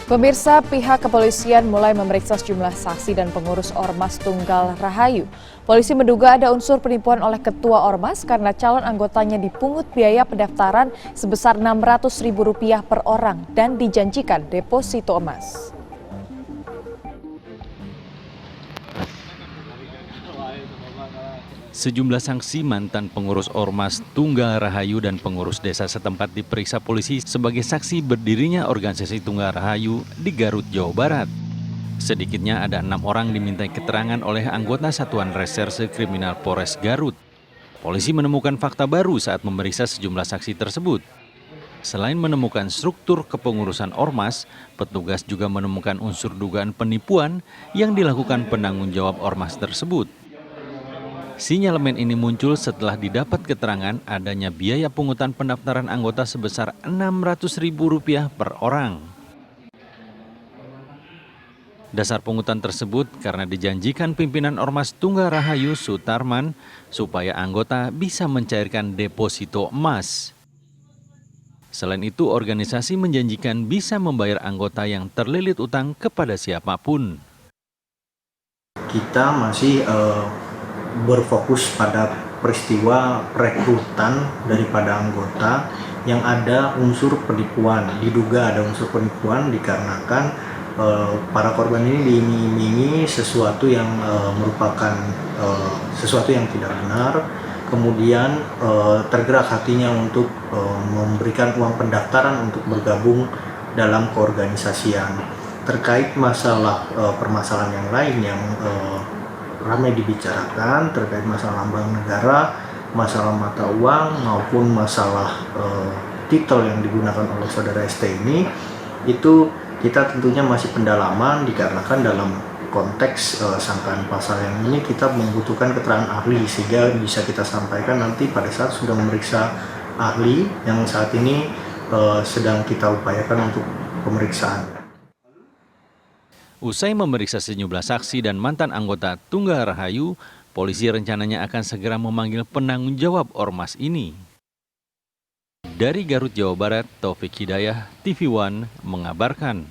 Pemirsa, pihak kepolisian mulai memeriksa sejumlah saksi dan pengurus Ormas Tunggal Rahayu. Polisi menduga ada unsur penipuan oleh ketua Ormas karena calon anggotanya dipungut biaya pendaftaran sebesar Rp600.000 per orang dan dijanjikan deposito emas. Sejumlah saksi mantan pengurus Ormas Tunggal Rahayu dan pengurus desa setempat diperiksa polisi sebagai saksi berdirinya organisasi Tunggal Rahayu di Garut, Jawa Barat. Sedikitnya ada 6 orang dimintai keterangan oleh anggota Satuan Reserse Kriminal Polres Garut. Polisi menemukan fakta baru saat memeriksa sejumlah saksi tersebut. Selain menemukan struktur kepengurusan Ormas, petugas juga menemukan unsur dugaan penipuan yang dilakukan penanggung jawab Ormas tersebut. Sinyalemen ini muncul setelah didapat keterangan adanya biaya pungutan pendaftaran anggota sebesar Rp600.000 per orang. Dasar pungutan tersebut karena dijanjikan pimpinan Ormas Tunggal Rahayu Sutarman supaya anggota bisa mencairkan deposito emas. Selain itu, organisasi menjanjikan bisa membayar anggota yang terlilit utang kepada siapapun. Kita masih berfokus pada peristiwa perekrutan daripada anggota yang ada unsur penipuan. Diduga ada unsur penipuan dikarenakan para korban ini diiming-imingi sesuatu yang merupakan sesuatu yang tidak benar, kemudian tergerak hatinya untuk memberikan uang pendaftaran untuk bergabung dalam keorganisasian. Terkait masalah permasalahan yang lain yang ramai dibicarakan terkait masalah lambang negara, masalah mata uang maupun masalah titel yang digunakan oleh saudara ST ini, itu kita tentunya masih pendalaman dikarenakan dalam konteks sangkaan pasal yang ini kita membutuhkan keterangan ahli sehingga bisa kita sampaikan nanti pada saat sudah memeriksa ahli yang saat ini sedang kita upayakan untuk pemeriksaan. Usai memeriksa sejumlah saksi dan mantan anggota Tunggal Rahayu, polisi rencananya akan segera memanggil penanggung jawab Ormas ini. Dari Garut, Jawa Barat, Taufik Hidayah, TV One mengabarkan.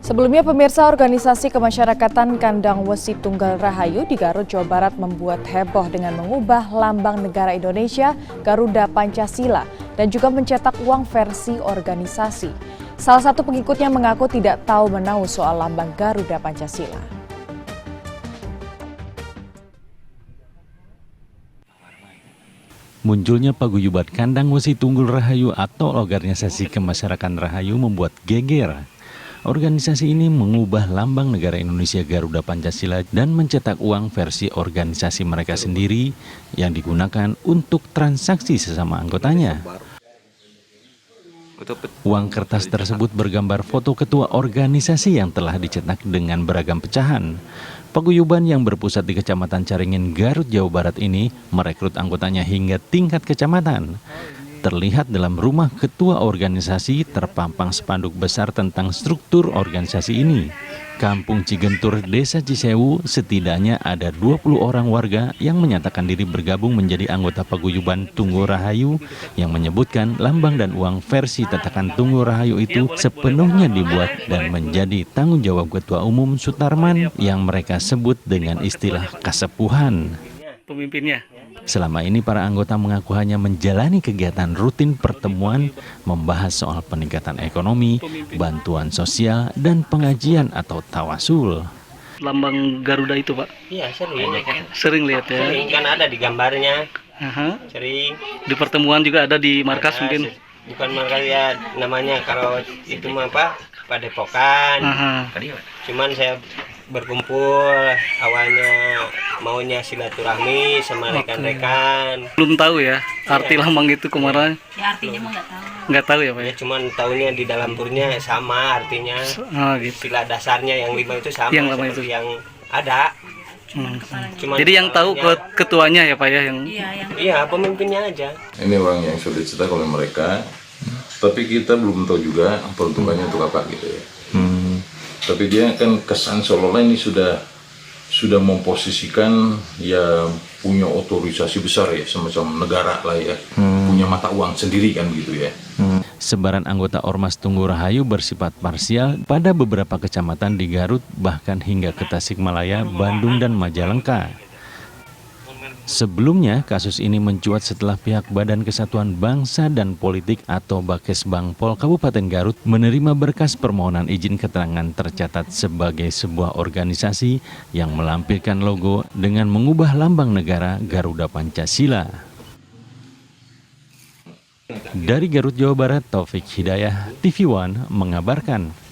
Sebelumnya, pemirsa, organisasi kemasyarakatan Kandang Wesi Tunggal Rahayu di Garut, Jawa Barat membuat heboh dengan mengubah lambang negara Indonesia Garuda Pancasila dan juga mencetak uang versi organisasi. Salah satu pengikutnya mengaku tidak tahu menahu soal lambang Garuda Pancasila. Munculnya paguyuban Kandang Wesi Tunggal Rahayu atau organisasi kemasyarakatan Rahayu membuat geger. Organisasi ini mengubah lambang negara Indonesia Garuda Pancasila dan mencetak uang versi organisasi mereka sendiri yang digunakan untuk transaksi sesama anggotanya. Uang kertas tersebut bergambar foto ketua organisasi yang telah dicetak dengan beragam pecahan. Paguyuban yang berpusat di Kecamatan Caringin, Garut, Jawa Barat ini merekrut anggotanya hingga tingkat kecamatan. Terlihat dalam rumah ketua organisasi terpampang spanduk besar tentang struktur organisasi ini. Kampung Cigentur, Desa Cisewu, setidaknya ada 20 orang warga yang menyatakan diri bergabung menjadi anggota paguyuban Tunggal Rahayu yang menyebutkan lambang dan uang versi tatakan Tunggal Rahayu itu sepenuhnya dibuat dan menjadi tanggung jawab Ketua Umum Sutarman yang mereka sebut dengan istilah kasepuhan. Pemimpinnya. Selama ini para anggota mengaku hanya menjalani kegiatan rutin pertemuan membahas soal peningkatan ekonomi, bantuan sosial, dan pengajian atau tawasul. Lambang Garuda itu, Pak? Iya, sering. Sering lihat ya? Sering, kan ada di gambarnya. Sering. Di pertemuan juga ada di markas ada, mungkin? Bukan markas ya namanya, kalau itu mah apa? Padepokan. Cuman saya berkumpul awalnya maunya silaturahmi sama rekan-rekan. Belum tahu ya arti lambang itu kemarin? Ya artinya mah nggak tahu. Nggak tahu ya Pak ya? Cuman tahunya di dalam turnya sama artinya. Gitu. Sila dasarnya yang 5 itu sama yang seperti itu yang ada. Cuman jadi yang tahu ketuanya ya Pak ya? Iya, pemimpinnya aja. Ini orang yang sudah dicetak oleh mereka, tapi kita belum tahu juga peruntukannya untuk apa gitu ya. Tapi dia kan kesan seolah-olah ini sudah memposisikan ya punya otorisasi besar ya, semacam negara lah ya, punya mata uang sendiri kan gitu ya. Sebaran anggota Ormas Tunggal Rahayu bersifat parsial pada beberapa kecamatan di Garut, bahkan hingga ke Tasikmalaya, Bandung, dan Majalengka. Sebelumnya, kasus ini mencuat setelah pihak Badan Kesatuan Bangsa dan Politik atau Bakesbangpol Kabupaten Garut menerima berkas permohonan izin keterangan tercatat sebagai sebuah organisasi yang melampirkan logo dengan mengubah lambang negara Garuda Pancasila. Dari Garut, Jawa Barat, Taufik Hidayah, TV One mengabarkan.